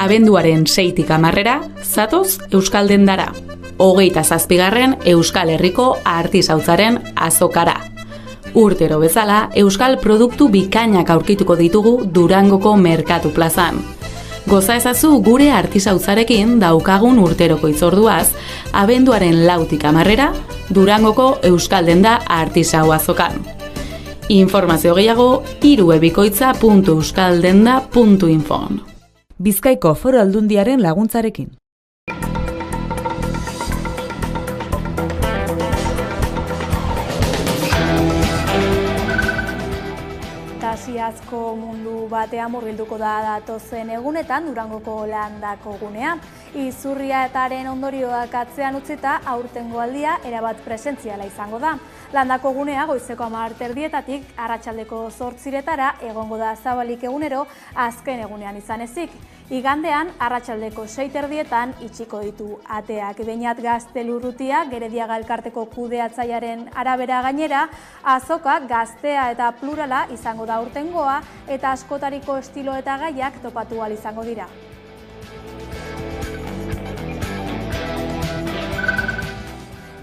Abenduaren 6tik 10 zatoz Euskal Dendara. 27. Euskal Herriko artisautzaren azokara. Urtero bezala, euskal produktu bikainak aurkituko ditugu Durangoko merkatu plazan. Goza ezazu gure artisautzarekin daukagun urteroko hitzorduaz, abenduaren 4tik 10 Durangoko Euskal Denda artisau azokan. Informazio gehiago irubebikoitza.euskaldenda.info. Bizkaiko Foru Aldundiaren laguntzarekin. Fantasiazko mundu batean murgilduko da datozen egunetan Durangoko landako gunea. Izurria eta haren ondorioak atzean utzita aurtengo aldia erabat presentziala izango da. Landako gunea goizeko 10:00 arratsaldeko 8:00 egongo da zabalik egunero azken egunean izan ezik. Igandean arratsaldeko 6:30 itxiko ditu ateak. Beñat Gaztelurrutia Gerediaga elkarteko kudeatzailearen arabera gainera, azoka gaztea eta plurala izango da urtengoa eta askotariko estilo eta gaiak topatu ahal izango dira.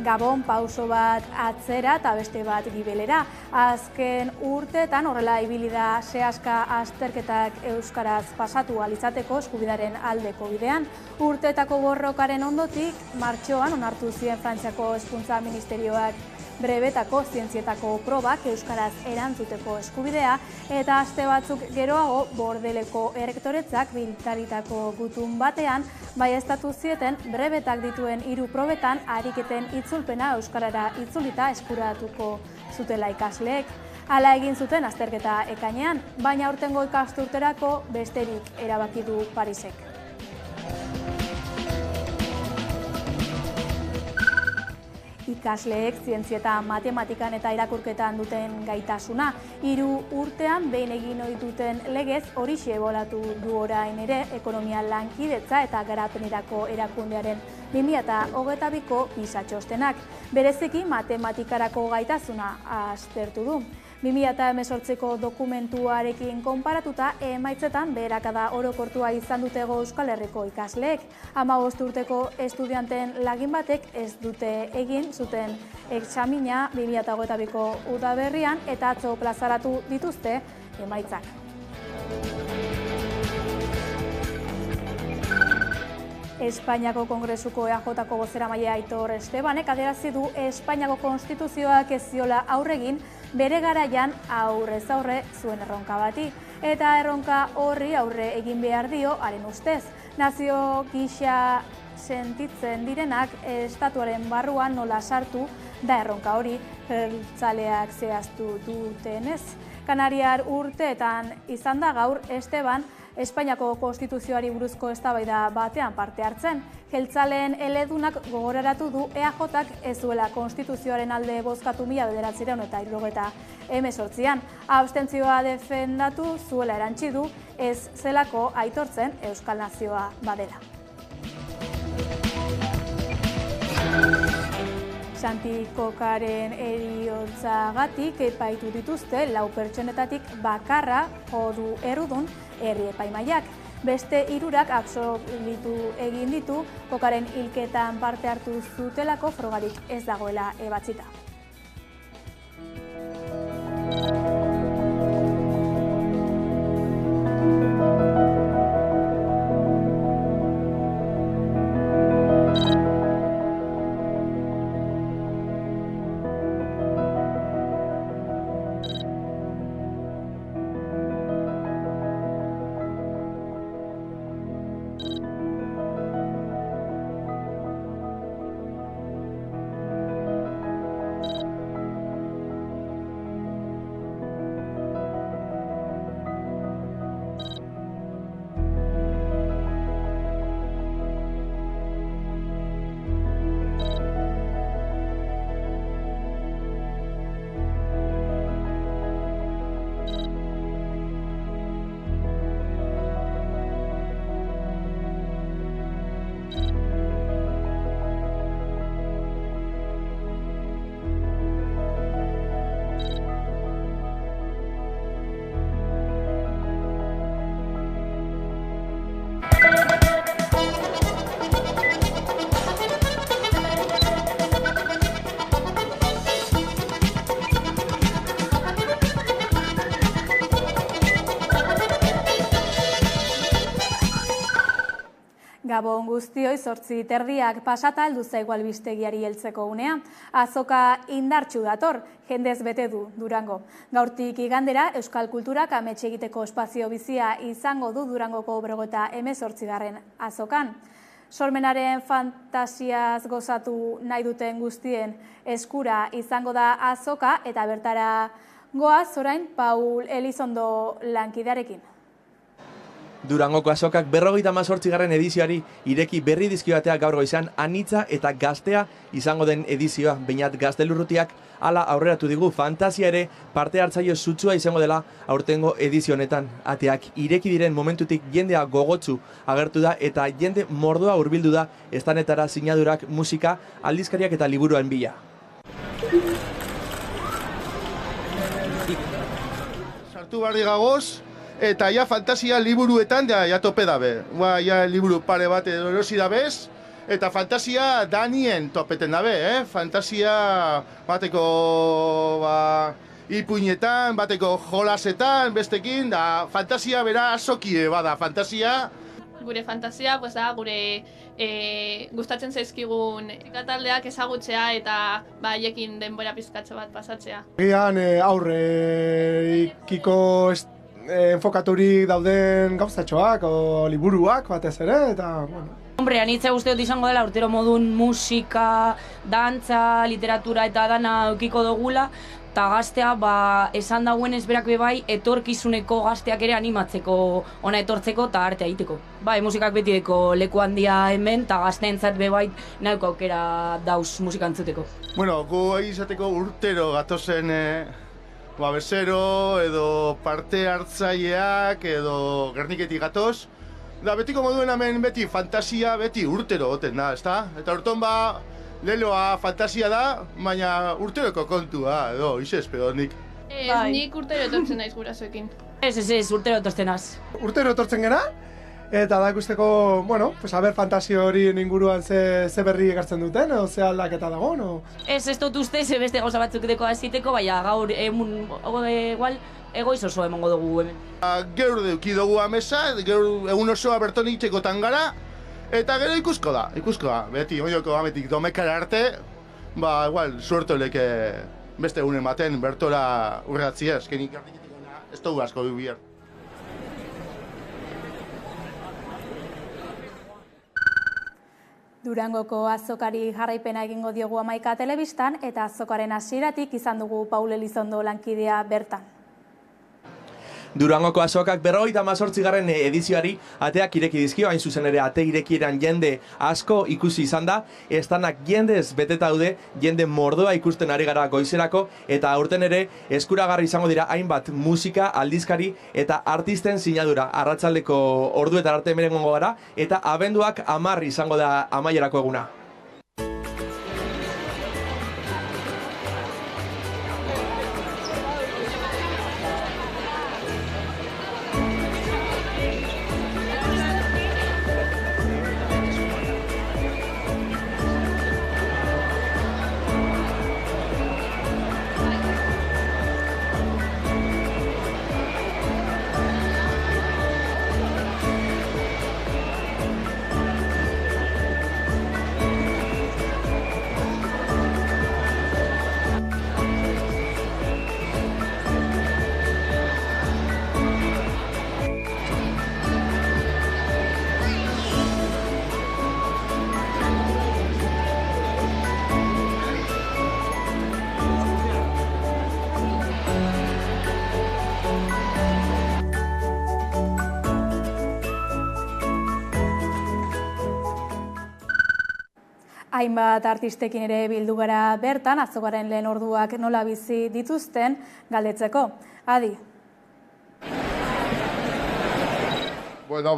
Gabon pauso bat atzera eta beste bat gibelera. Azken urteetan horrela ibili da sehaska azterketak euskaraz pasatu ahal izateko eskubidaren aldeko bidean. Urteetako borrokaren ondotik martxoan onartu zien Frantziako Hezkuntza Ministerioak brebetako zientzietako probak euskaraz erantzuteko eskubidea eta aste batzuk geroago Bordeleko errektoretzak biltaritako gutun batean baieztatu zieten brebetak dituen 3 probetan ariketen itzulpena euskarara itzulita eskuratuko zutela ikasleek. Hala egin zuten azterketa ekainean, baina aurtengo ikasturterako besterik erabaki du Parisek. Ikasleek zientzietan, matematikan eta irakurketan duten gaitasuna. 3 urtean behin egin ohi duten legez horixe ebolatu du orain ere ekonomia lankidetza eta garapenerako erakundearen 2022ko PISA txostenak. Bereziki matematikarako gaitasuna aztertu du. 2018ko dokumentuarekin konparatuta emaitzetan beherakada orokortua izan dutego Euskal Herriko ikasleek. 15 urteko estudianteen lagin batek ez dute egin zuten examina 2022ko udaberrian eta atzo plazaratu dituzte emaitzak. Espainiako Kongresuko EAJko bozeramaile Aitor Estebanek adierazi du Espainiako Konstituzioak ez ziola aurregin bere garaian aurrez aurre zuen erronka bati. Eta erronka horri aurre egin behar dio haren ustez. Nazio gisa sentitzen direnak estatuaren barruan nola sartu da erronka hori jeltzaleak zehaztu dutenez. Kanariar urteetan izan da gaur Esteban Espainiako Konstituzioari buruzko eztabaida batean parte hartzen. Jeltzaleen eledunak gogoraratu du EAJak ez duela Konstituzioaren alde bozkatu 1978an. Abstentzioa defendatu zuela erantsi du ez zelako aitortzen Euskal Nazioa badela. Santi Kokaren heriotzagatik epaitu dituzte 4 pertsonetatik bakarra jo du errudun herri epaimahaiak. Beste 3 absolbitu egin ditu Kokaren hilketan parte hartu zutelako frogarik ez dagoela ebatzita. Gabon guztioi, 8:30 pasata heldu zaigu albistegiari heltzeko unea. Azoka indartsu dator, jendez bete du Durango. Gaurtik igandera, euskal kulturak amets egiteko espazio bizia izango du Durangoko 58. azokan. Sormenaren fantasiaz gozatu nahi duten guztien eskura izango da azoka eta bertara goaz orain Paul Elizondo lankidearekin. Durangoko azokak 58. edizioari ireki berri dizkioatea gaur goizan anitza eta gaztea izango den edizioa. Beñat Gaztelurrutiak hala aurreratu digu fantasia ere parte hartzaile sutsua izango dela aurtengo edizio honetan. Ateak ireki diren momentutik jendea gogotsu agertu da eta jende mordoa hurbildu da estanetara sinadurak, musika, aldizkariak eta liburuen bila. Sartu barri gagoz, eta ja fantasia liburuetan ja tope dabe. Ja liburu pare bat erosi dabez, eta fantasia danien topeten dabe, Fantasia bateko ipuinetan, bateko jolasetan, bestekin, da fantasia bera azokie bada, fantasia. Gure fantasia, da, gure gustatzen zaizkigun taldeak ezagutzea eta haiekin denbora pizkatxo bat pasatzea. Gian aurrekiko enfokaturik dauden gauzatxoak o liburuak batez ere, eta, bueno. Hombre, anitza uste dut izango dela urtero modun musika, dantza, literatura eta dana eukiko dugula, eta gaztea, esan dauen ezberak bebai, etorkizuneko gazteak ere animatzeko, ona etortzeko eta artea egiteko. Musikak beti deko leku handia hemen, eta gazteentzat bebai nahiko aukera dauz musika entzuteko. Bueno, gu izateko urtero gatozen bezero edo parte hartzaileak edo Gerniketik gatoz. Da betiko moduen hemen beti fantasia beti urtero goten da, ezta? Eta urton leloa fantasia da, baina urteroko kontua, edo, izez pedonik. Nik urtero etortzen naiz gurasoekin. Ez, urtero etortzen az. Urtero etortzen gera, eta da ikusteko, fantasio hori inguruan ze berri ekartzen duten, o ze aldaketa dago, no? Ez dut uste, ze beste gauza batzuk deko aziteko, baina gaur igual egoiz oso emongo dugu hemen. Geur deuki dugu amesa, geur egun osoa bertonik txekotan gara, eta gero ikusko da, beti, oioko ametik domekara arte, igual, suerto leke beste egunen baten bertora urratzia, eskenik Gerniketik gona, ez dugu asko bibier. Durangoko azokari jarraipena egingo diogu Hamaika telebistan eta azokaren hasieratik izan dugu Paul Elizondo lankidea bertan. Durangoko azokak 58. edizioari ateak ireki dizkio, hain zuzen ere ate irekieran jende asko ikusi izan da, estanak jendez beteta daude, jende mordoa ikusten ari gara goizerako, eta aurten ere eskuragarri izango dira hainbat musika, aldizkari eta artisten sinadura. Arratsaldeko orduetan arte hemen egongo gara, eta abenduak 10 izango da amaierako eguna. Hainbat artistekin ere bildu gara bertan, azokaren lehen orduak nola bizi dituzten galdetzeko. Adi. Bueno,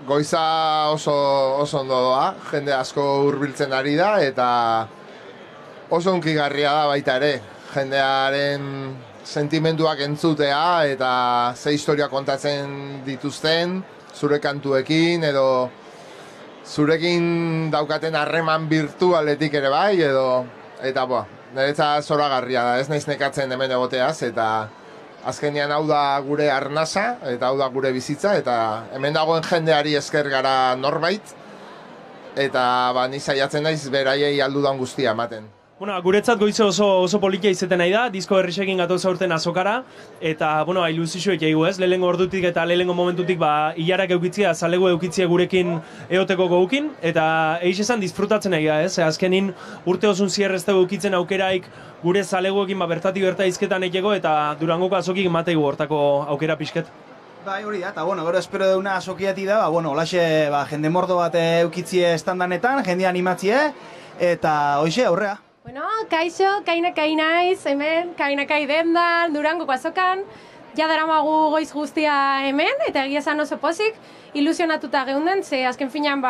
goiza oso ondo doa, jende asko hurbiltzen ari da, eta oso hunkigarria da baita ere. Jendearen sentimenduak entzutea, eta ze historia kontatzen dituzten, zure kantuekin, edo zurekin daukaten harreman virtualetik ere bai, eta niretzat zoragarria da, ez naiz nekatzen hemen egoteaz, eta Azkenean hau da gure arnasa, eta hau da gure bizitza, eta hemen dagoen jendeari esker gara norbait, eta ni saiatzen naiz beraiei aldudan guztia ematen. Bueno, guretzat goize oso politia izeten nahi da, disko berrixekin gatoz aurten azokara, eta, ilusizioek jaigu ez, lehenengo ordutik eta lehenengo momentutik, hilarak eukitzia, zalego eukitzia gurekin eoteko gaukin, eta eix esan disfrutatzen nahi da ez, azkenin urte osun zierrez dugu eukitzen aukeraik gure zalegoekin bertatik berta izketan ekego, eta Durangoko azokik mateigu hortako aukera pixket. Bai, hori da, eta gero espero deuna azokiati da, olaxe jende mordo bat eukitzie estandanetan, jende animatzie, eta hoxe aurrea. Bueno, kaixo, kainakai naiz, hemen, kainakai dendan, Durangoko azokan, ja daramagu goiz guztia hemen, eta egia esan oso pozik, ilusionatuta geunden, ze azken finean,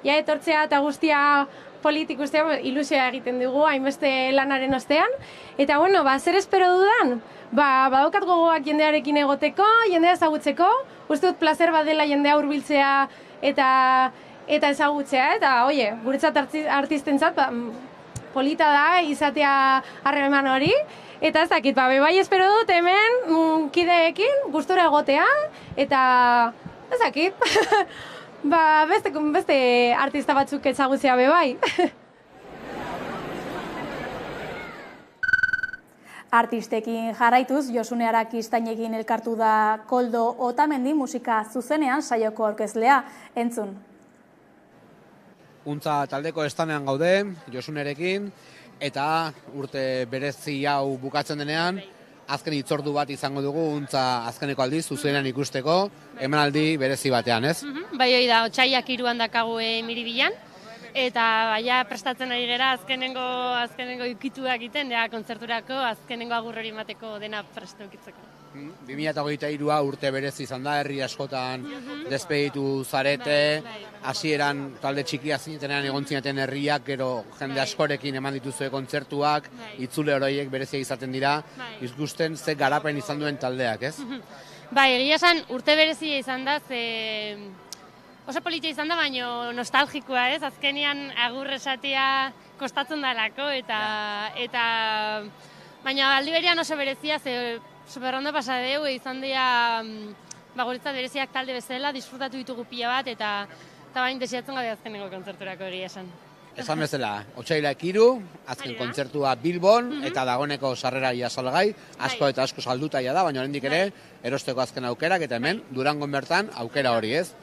ja etortzea eta guztia politik guztia ilusioa egiten dugu, hainbeste lanaren ostean, eta zer espero dudan? Badaukat gogoak jendearekin egoteko, jendea ezagutzeko, uste dut placer bat dela jendea hurbiltzea eta ezagutzea, eta guretzat artistentzat, polita da izatea harreman hori, eta ez dakit, bai espero dut hemen kideekin gustora egotea, eta ez dakit, beste artista batzuk ezagutzea bai. Artistekin jarraituz, Josune Arakistainekin elkartu da Koldo Otamendi musika zuzenean saioko aurkezlea, entzun. Untza taldeko estanean gaude, Josunerekin, eta urte berezi hau bukatzen denean, azken hitzordu bat izango dugu, untza azkeneko aldiz, zuzenean ikusteko, emanaldi berezi batean, ez? Bai, hori da, otsaiak 3 dakagu Miribilan, eta prestatzen ari gera azkenengo ikituak egiten, kontzerturako azkenengo agur hori emateko dena prestu ukitzeko. 2023 urte berezi izan da, herri askotan despeditu zarete, hasieran talde txikia zinetenean egon zineten herriak, gero jende askorekin eman dituzue kontzertuak, itzule horoiek berezia izaten dira, ikusten ze garapen izan duen taldeak, ez? Bai, egia esan urte berezia izan da, oso politia izan da, baina nostalgikoa, ez? Azkenean agur esatea kostatzen dalako, eta baina aldi berean oso berezia, superrondo pasadeu, izan dira guretzat bereziak talde bezala, disfrutatu ditugu pila bat, eta bain desiatzen gabe azkenengo kontzerturako egia esan. Esan bezala, otsailak 3, azken kontzertua Bilbon, eta dagoeneko sarrera salgai, asko eta asko salduta da, baina oraindik ere, erosteko azken aukerak, eta hemen, Durangon bertan aukera hori, ez?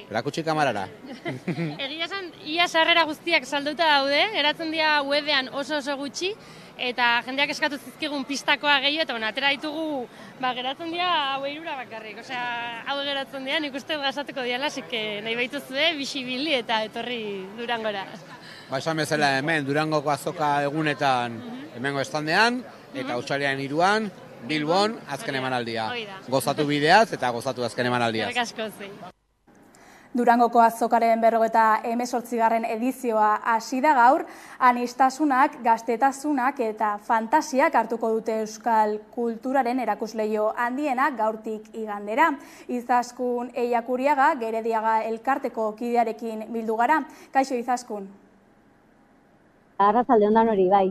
Erakutsi kamarara. Egia esan, ia sarrera guztiak salduta daude, geratzen dira webean oso gutxi, eta jendeak eskatu zizkigun pistakoa gehiago, eta atera ditugu, geratzen dira hau 3 bakarrik, hau geratzen dira, nik uste gazatuko diala, asik nahi baituzue, bisibili eta etorri Durangora. Esan bezala hemen, Durangoko azoka egunetan hemengo estandean, eta otsailaren 3 Bilbon azken emanaldia. Gozatu bideaz eta gozatu azken emanaldiaz. Durangoko azokaren 58. edizioa hasi da gaur, aniztasunak, gaztetasunak eta fantasiak hartuko dute euskal kulturaren erakusleio handiena gaurtik igandera. Izaskun Eiakuriaga, Gerediaga elkarteko kidearekin bildu gara. Kaixo Izaskun. Arratsalde ondan hori, bai.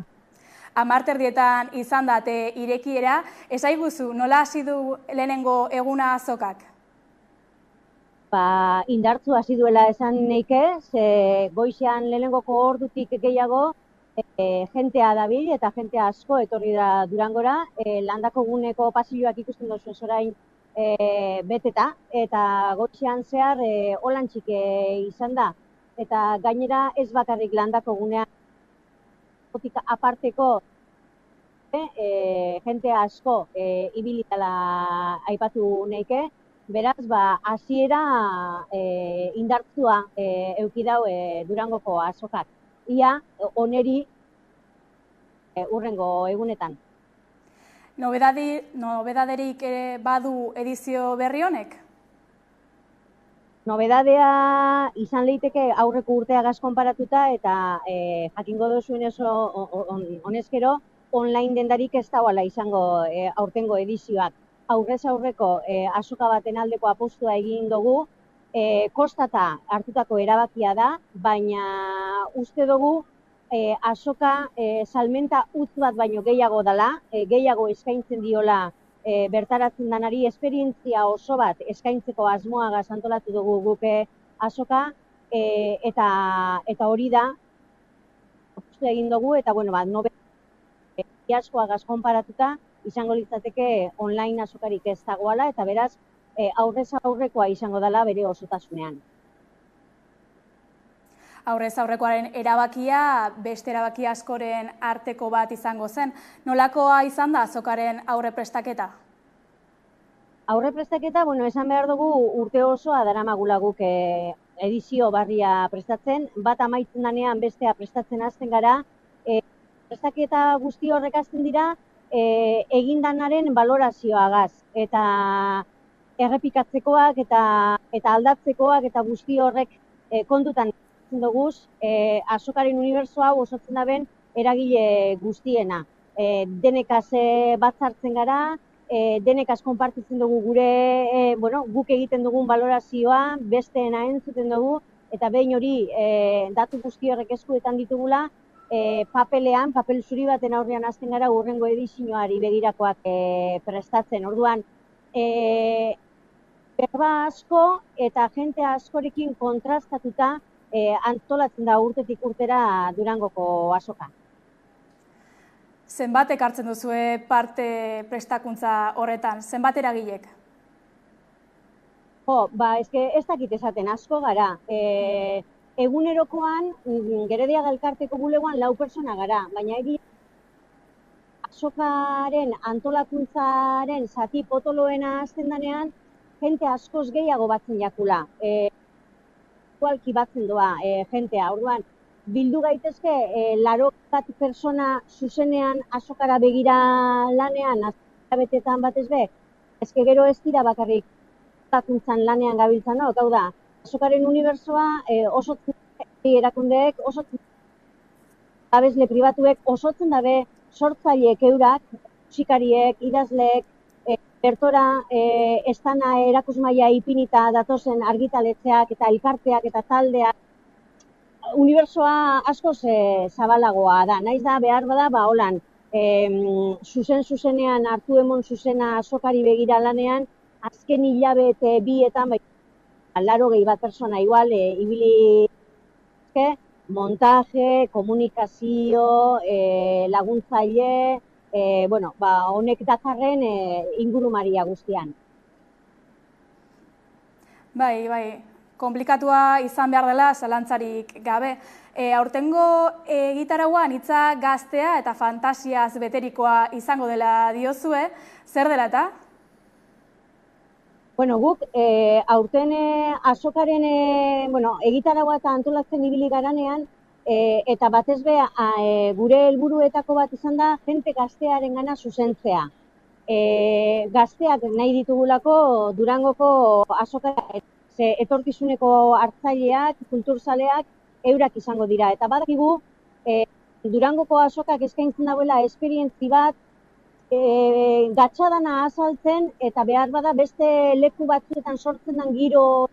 10 izan date irekiera, esaiguzu nola hasi du lehenengo eguna azokak? Indartzu hasi duela esan neike, ze goizean lehenengoko ordutik gehiago jentea dabil eta jente asko etorri da Durangora, landako guneko pasilloak ikusten duzu orain beteta, eta goizean zehar holantzik izan da, eta gainera ez bakarrik landako gunean aparteko jente asko ibilitala aipatu neike, beraz, hasiera indartzua eukidau Durangoko azokak. Ia, oneri urrengo egunetan. Nobedaderik badu edizio berri honek? Nobedadea izan leiteke aurreko urteagaz konparatuta eta jakingo duzuen oso honezkero online dendarik ez dagoela izango aurtengo edizioak. Aurrez aurreko azoka baten aldeko apostua egin dugu, kostata hartutako erabakia da, baina uste dugu azoka salmenta utz bat baino gehiago dela, gehiago eskaintzen diola bertaratzen danari esperientzia oso bat eskaintzeko asmoagaz antolatu dugu guke azoka, eta hori da, egin dugu, eta nobe askoagaz konparatuta, izango litzateke online azokarik ez dagoala, eta beraz, aurrez aurrekoa izango dela bere osotasunean. Aurrez aurrekoaren erabakia, beste erabaki askoren arteko bat izango zen. Nolakoa izan da azokaren aurre prestaketa? Aurre prestaketa, esan behar dugu urte osoa daramagula guk edizio barria prestatzen, bat amaitzen danean bestea prestatzen hasten gara, prestaketa guzti horrek hasten dira egindanaren balorazioagaz, eta errepikatzekoak eta aldatzekoak eta guzti horrek kontutan duguz, azokaren unibertso hau osatzen daben eragile guztiena. Denekaz batzartzen gara, denekaz konpartitzen dugu gure, guk egiten dugun balorazioa, besteena entzuten dugu, eta behin hori datu guzti horrek eskuetan ditugula, papelean, papel zuri baten aurrean hasten gara hurrengo edizioari begirakoak prestatzen. Orduan, berba asko eta jente askorekin kontrastatuta antolatzen da urtetik urtera Durangoko azoka. Zenbat ekartzen duzue parte prestakuntza horretan? Zenbat eragilek? Ez dakit esaten asko gara. Egunerokoan, Gerediaga elkarteko bulegoan 4 pertsona gara, baina azokaren antolakuntzaren zati potoloena hasten danean, jente askoz gehiago batzen jakula. Igualki batzen doa jentea. Orduan, bildu gaitezke 80 pertsona zuzenean azokara begira lanean, azabetetan batez be, ezke gero ez dira bakarrik antolakuntzan lanean gabiltzanok, hau da, azokaren unibertsoa osotzen erakundeek, osotzen abesle pribatuek, osotzen dabe sortzaileek eurak, musikariek, idazleek, bertora estana erakusmaia ipinita datozen argitaletxeak eta elkarteak eta taldeak. Unibertsoa asko zabalagoa da, naiz da behar bada, holan, zuzenean hartu emon zuzena azokari begira lanean, azken hilabete bietan, 80 pertsona igual, ibili montaje, komunikazio, laguntzaile, honek dakarren ingurumaria guztian. Bai, komplikatua izan behar dela, zalantzarik gabe. Aurtengo egitarauan hitza gaztea eta fantasiaz beterikoa izango dela diozue, zer dela eta? Guk aurten azokaren egitaraua eta antolatzen ibili garanean, eta batez be gure helburuetako bat izan da jente gaztearen gana zuzentzea. Gazteak nahi ditugulako Durangoko azokara, etorkizuneko hartzaileak, kulturzaleak, eurak izango dira. Eta badakigu Durangoko azokak eskaintzen dauela esperientzi bat, gatxadana azaltzen eta behar bada beste leku batzuetan sortzen den giro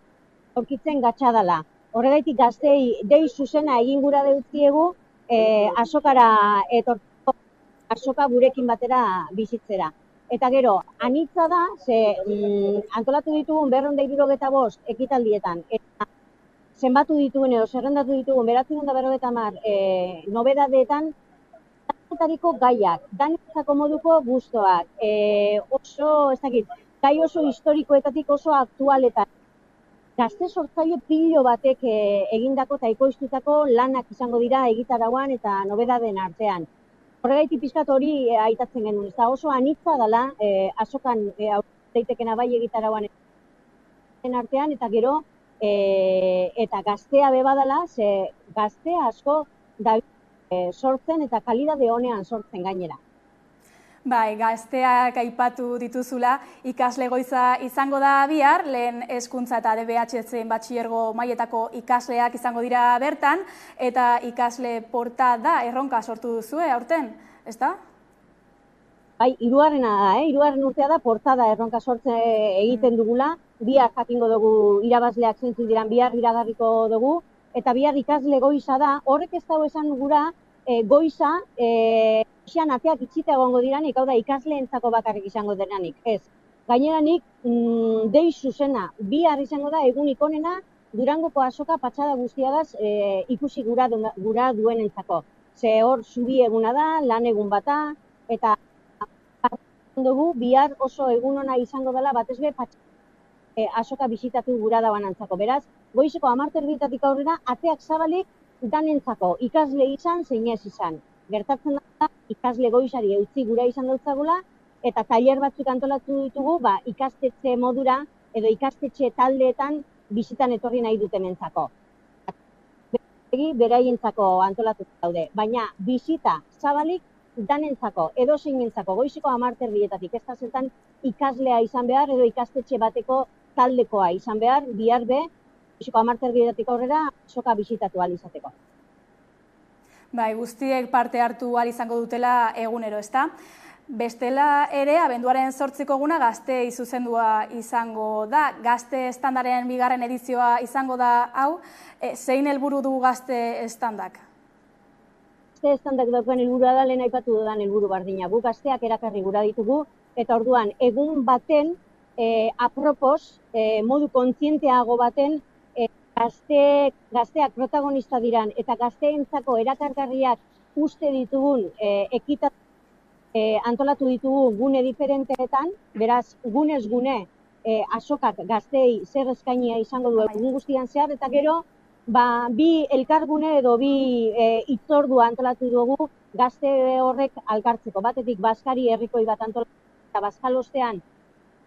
aurkitzen gatxadala. Horregaitik gaztei dei zuzena egin gura deutziegu azokara etortzeko, azoka gurekin batera bizitzera. Eta gero, anitza da, antolatu ditugun 275 ekitaldietan, eta zenbatu ditugun edo zerrendatu ditugun 950 nobedadeetan, danetariko gaiak, danetariko moduko gustoak, oso, ez dakit, gai oso historikoetatik oso aktualetan. Gazte sortzaile pilo batek egindako eta ekoiztutako lanak izango dira egitarauan eta nobedaden artean. Horregaitik pixkat hori aitatzen genuen, eta oso anitza dela azokan daitekena bai egitarauan artean, eta gero eta gaztea bebadala, ze gaztea asko da sortzen eta kalidade honean sortzen gainera. Bai, gazteak aipatu dituzula, ikasle goiza izango da bihar, lehen hezkuntza eta DBH-zen batxilergo mailetako ikasleak izango dira bertan, eta ikasle portada erronka sortu duzue aurten, ez da? Bai, hirugarrena da, hirugarren urtea da portada erronka sortze egiten dugula, bihar jakingo dugu irabazleak zeintzuk diran, bihar iragarriko dugu, eta bihar ikasle goiza da, horrek ez dago esan gura, goiza, goizan ateak itxita egongo diranik, hau da ikasleentzako bakarrik izango denanik, ez. Gaineranik, dei zuzena, bihar izango da egunik onena Durangoko azoka patxada guztiagaz ikusi gura duenentzako. Ze hor zubi eguna da, lan egun bata, eta dugu bihar oso egun ona izango dela batez be azoka bisitatu gura dauanantzako. Beraz, goizeko 10:00 aurrera ateak zabalik danentzako, ikasle izan, zein ez izan. Gertatzen da, ikasle goizari eutzi gura izan dutzagula, eta tailer batzuk antolatu ditugu, ikastetxe modura edo ikastetxe taldeetan bizitan etorri nahi dutenentzako. Beraientzako antolatu daude, baina bizita zabalik danentzako, edo zeinentzako, goizeko 10:00 ez da zentan ikaslea izan behar edo ikastetxe bateko taldekoa izan behar, bihar goizeko 10:00 aurrera azoka bisitatu ahal izateko. Bai, guztiek parte hartu ahal izango dutela egunero, ezta? Bestela ere, abenduaren 8 eguna gazteei zuzendua izango da. Gazte estandaren 2. edizioa izango da hau. Zein helburu du gazte estandak? Gazte estandak daukan helburua da, lehen aipatu dudan helburu bardina. Gu gazteak erakarri gura ditugu, eta orduan egun baten, apropos, modu kontzienteago baten, gazteak protagonista diran eta gazteentzako erakargarriak uste ditugun ekitatu antolatu ditugu gune diferenteetan, beraz, gunez gune azokak gazteei zer eskainia izango du egun guztian zehar, eta gero, bi elkargune edo bi hitzordua antolatu dugu gazte horrek alkartzeko. Batetik, Baskari herrikoi bat antolatu eta Baskalostean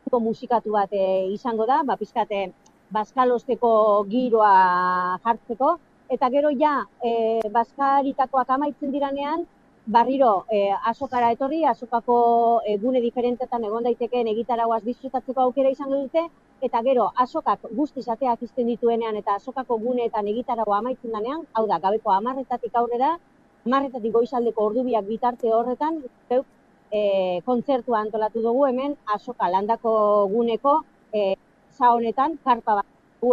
musikatu bat izango da, pizkate Baskalosteko giroa jartzeko, eta gero ja, Baskaritakoak amaitzen diranean, barriro azokara etorri, azokako gune diferentetan egon daitekeen egitarauaz disfrutatzeko aukera izango dute, eta gero azokak guztiz ateak izten dituenean eta azokako guneetan egitaraua amaitzen denean, hau da, gabeko 10:00 aurrera, 10:00 goizaldeko ordubiak bitarte horretan, kontzertua antolatu dugu hemen azoka landako guneko za honetan, karpa bat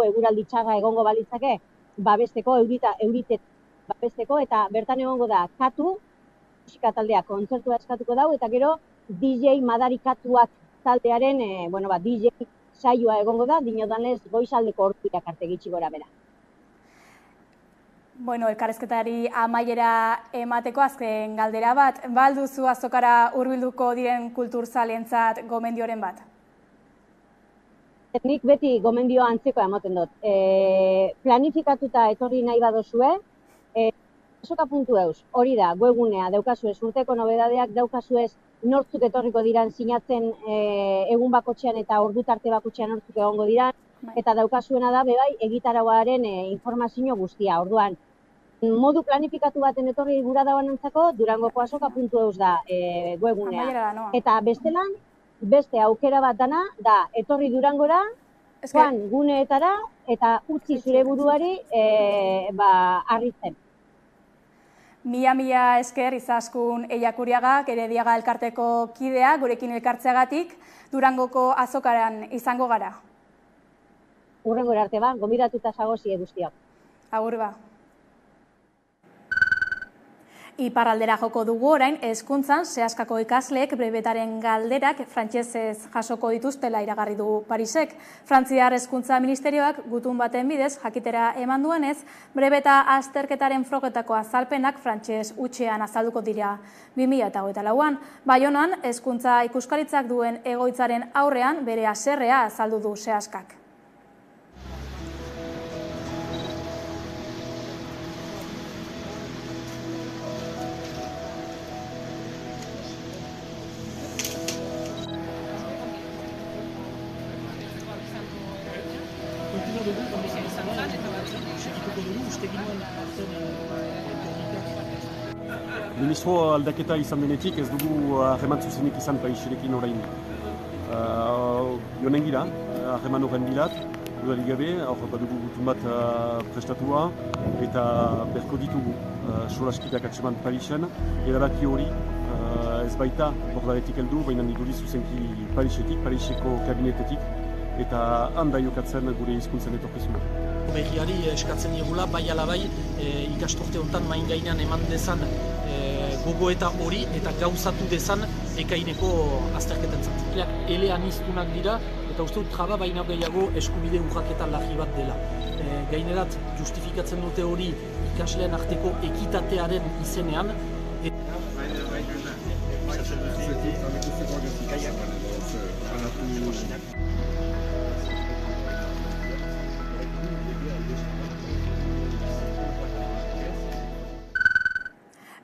eguraldi txarra egongo balitzake, babesteko, euritet babesteko, eta bertan egongo da katu, musika taldeak kontzertua eskatuko dau, eta gero DJ Madarikatuak taldearen, DJ saioa egongo da, dinodanez goizaldeko orduak arte gitxi gora bera. Elkarrezketari amaiera emateko azken galdera bat, balduzu azokara hurbilduko diren kulturzaleentzat gomendioren bat? Nik beti gomendioa antzekoa ematen dut. Planifikatuta etorri nahi badozue, azoka.eus, hori da, webgunea, daukazuez urteko nobedadeak, daukazuez nortzuk etorriko diran sinatzen egun bakotxean eta ordu tarte bakotxean nortzuk egongo diran, eta daukazuena da, egitarauaren informazio guztia. Orduan, modu planifikatu baten etorri gura dauanentzako, Durangoko azoka.eus da webgunea. Eta bestelan, beste aukera bat dana, da etorri Durangora, joan guneetara, eta utzi zure buruari harritzen. Mila esker Izaskun Eiakuriaga, Gerediaga elkarteko kidea, gurekin elkartzeagatik, Durangoko azokaran izango gara. Hurrengora arte gonbidatuta zagozie guztiak. Agur ba. Iparraldera joko dugu orain, hezkuntzan sehaskako ikasleek brebetaren galderak frantsesez jasoko dituztela iragarri du Parisek. Frantziar hezkuntza ministerioak gutun baten bidez jakitera eman duenez, brebeta azterketaren frogetako azalpenak frantses hutsean azalduko dira 2024an. Baionan, hezkuntza ikuskaritzak duen egoitzaren aurrean bere haserrea azaldu du sehaskak. Ministro aldaketa izan denetik ez dugu harreman zuzenik izan Pariserekin orain. Joanen gira, harreman horren bilat, dudarik gabe, hor badugu gutun bat prestatua eta berko ditugu solaskitak atseman Parisen. Erabaki hori ez baita bordaretik heldu, baina niduri zuzenki Parisetik, Pariseko kabinetetik, eta handa jokatzen gure hizkuntzen etorkizuna. Berriari eskatzen diegula, bai ala bai, ikasturte honetan main gainean eman dezan gogoeta hori eta gauzatu dezan ekaineko azterketentzat. Eleaniztunak dira eta uste dut traba baina gehiago eskubide urraketa larri bat dela. Gainerat justifikatzen dute hori ikasleen arteko ekitatearen izenean.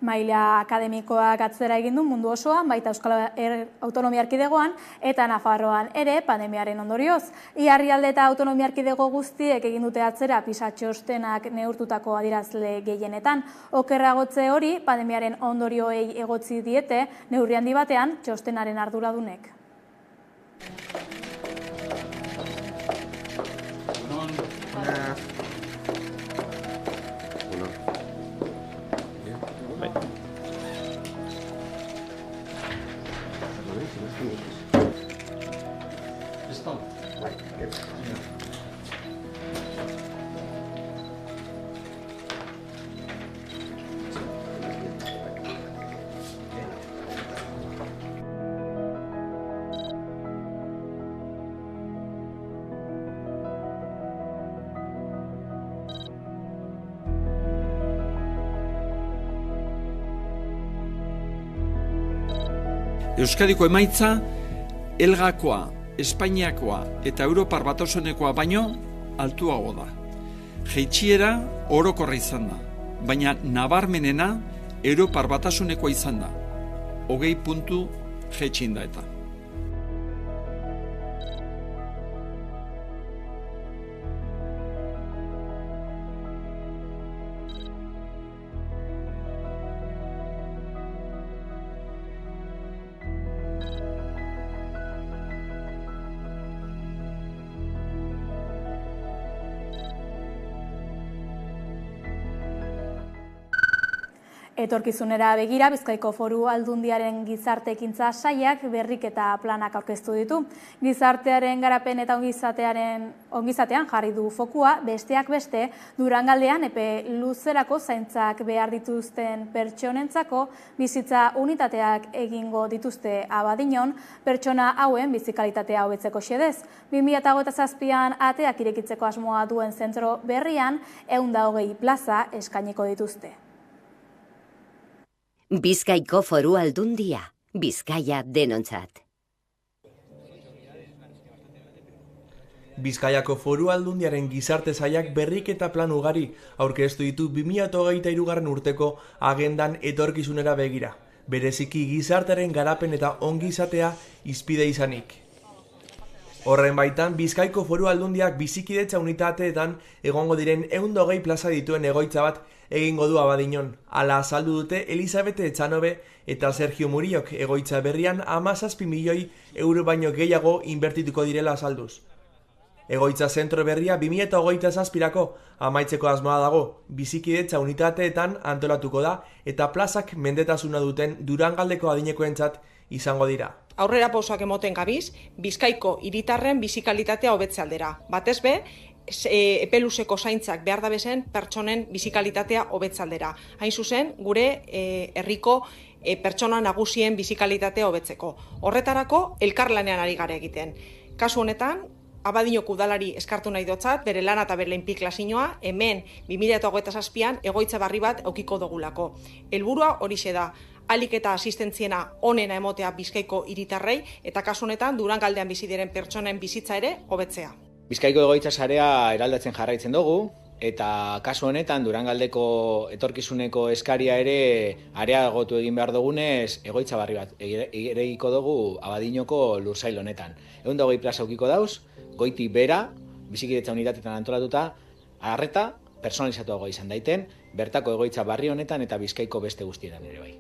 Maila akademikoak atzera egin du mundu osoan, baita Euskal Autonomia Erkidegoan eta Nafarroan ere pandemiaren ondorioz. Herrialde eta Autonomia Erkidego guztiek egin dute atzera PISA txostenak neurtutako adierazle gehienetan. Okerragotze hori pandemiaren ondorioei egotzi diete neurri handi batean txostenaren arduradunek. Euskadiko emaitza, Elgakoa, Espainiakoa eta Europar Batasunekoa baino altuago da. Jaitsiera orokorra izan da, baina nabarmenena Europar Batasunekoa izan da. 20 puntu jaitsi da eta. Etorkizunera begira, Bizkaiko Foru Aldundiaren gizarte ekintza sailak berriketa planak aurkeztu ditu. Gizartearen garapen eta ongizatean jarri du fokua, besteak beste, Durangaldean epe luzerako zaintzak behar dituzten pertsonentzako bizitza unitateak egingo dituzte Abadiñon, pertsona hauen bizikalitatea hobetzeko xedez. 2027an ateak irekitzeko asmoa duen zentro berrian 120 plaza eskainiko dituzte. Bizkaiko Foru Aldundia, Bizkaia denontzat. Bizkaiako Foru Aldundiaren gizarte sailak berriketa plan ugari aurkeztu ditu 2023 urteko agendan etorkizunera begira. Bereziki gizartearen garapen eta ongizatea hizpide izanik. Horren baitan, Bizkaiko Foru Aldundiak bizikidetza unitateetan egongo diren 120 plaza dituen egoitza bat egingo du Abadiñon. Hala azaldu dute Elizabete Etxanobe eta Sergio Muriok egoitza berrian 17 milioi euro baino gehiago inbertituko direla azalduz. Egoitza zentro berria 2027rako amaitzeko asmoa dago, bizikidetza unitateetan antolatuko da eta plazak mendetasuna duten Durangaldeko adinekoentzat izango dira. Aurrera pausoak emoten gabiz, Bizkaiko hiritarren bizikalitatea hobetze aldera. Batez be, epeluzeko zaintzak behar da bezen pertsonen bizikalitatea hobetze aldera. Hain zuzen, gure herriko pertsona nagusien bizikalitatea hobetzeko. Horretarako, elkarlanean ari gara egiten. Kasu honetan, Abadiñoko udalari eskartu nahi dotzat, bere lana eta bere inplikazioa, hemen 2027an egoitza barri bat aukiko dugulako. Helburua horixe da, alik eta asistentziena onena emotea Bizkaiko hiritarrei eta kasu honetan Durangaldean bizi diren pertsonen bizitza ere hobetzea. Bizkaiko egoitza sarea eraldatzen jarraitzen dugu eta kasu honetan Durangaldeko etorkizuneko eskaria ere areagotu egin behar dugunez egoitza barri bat eraikiko dugu Abadiñoko lursail honetan. 120 plaza aukiko dauz, goiti bera, bizikidetza unitatetan antolatuta, arreta personalizatuagoa izan daiten, bertako egoitza barri honetan eta Bizkaiko beste guztietan ere bai.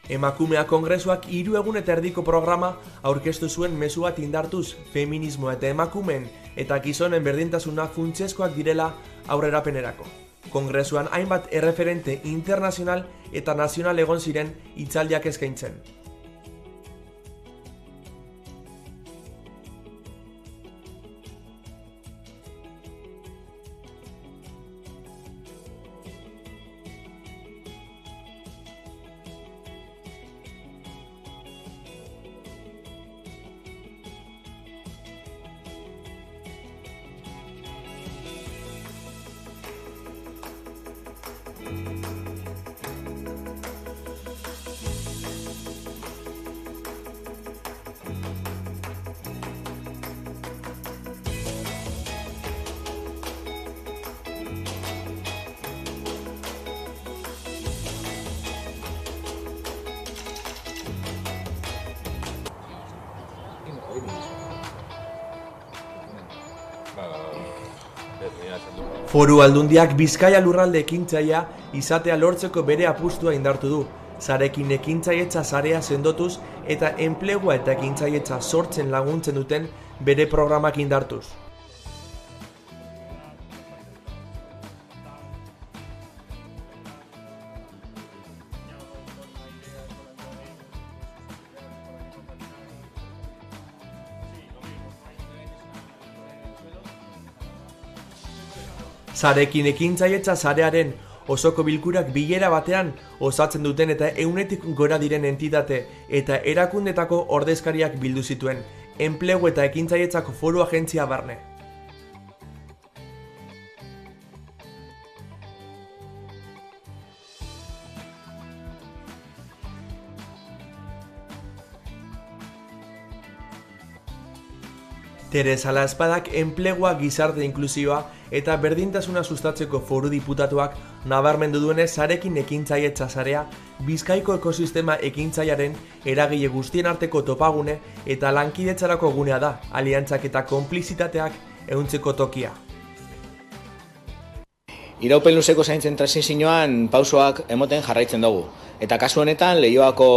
Emakumea Kongresuak 3 egun eta erdiko programa aurkeztu zuen mezu bat indartuz feminismo eta emakumeen eta gizonen berdintasuna funtsezkoak direla aurrerapenerako. Kongresuan hainbat erreferente internazional eta nazional egon ziren hitzaldiak eskaintzen. Foru Aldundiak Bizkaia lurralde ekintzailea izatea lortzeko bere apustua indartu du. Sarekin ekintzailetza sarea sendotuz eta enplegua eta ekintzailetza sortzen laguntzen duten bere programak indartuz. Sarekin ekintzailetza sarearen osoko bilkurak bilera batean osatzen duten eta 100tik gora diren entitate eta erakundetako ordezkariak bildu zituen, enplegu eta ekintzailetzako foru agentzia barne. Teresa Laespadak enplegua, gizarte inklusioa eta berdintasuna sustatzeko foru diputatuak nabarmendu duenez Sarekin ekintzailetza sarea Bizkaiko ekosistema ekintzailearen eragile guztien arteko topagune eta lankidetzarako gunea da, aliantzak eta konplizitateak ehuntzeko tokia. Iraupen luzeko zaintzen trantsizioan pausoak emoten jarraitzen dugu. Eta kasu honetan, Leioako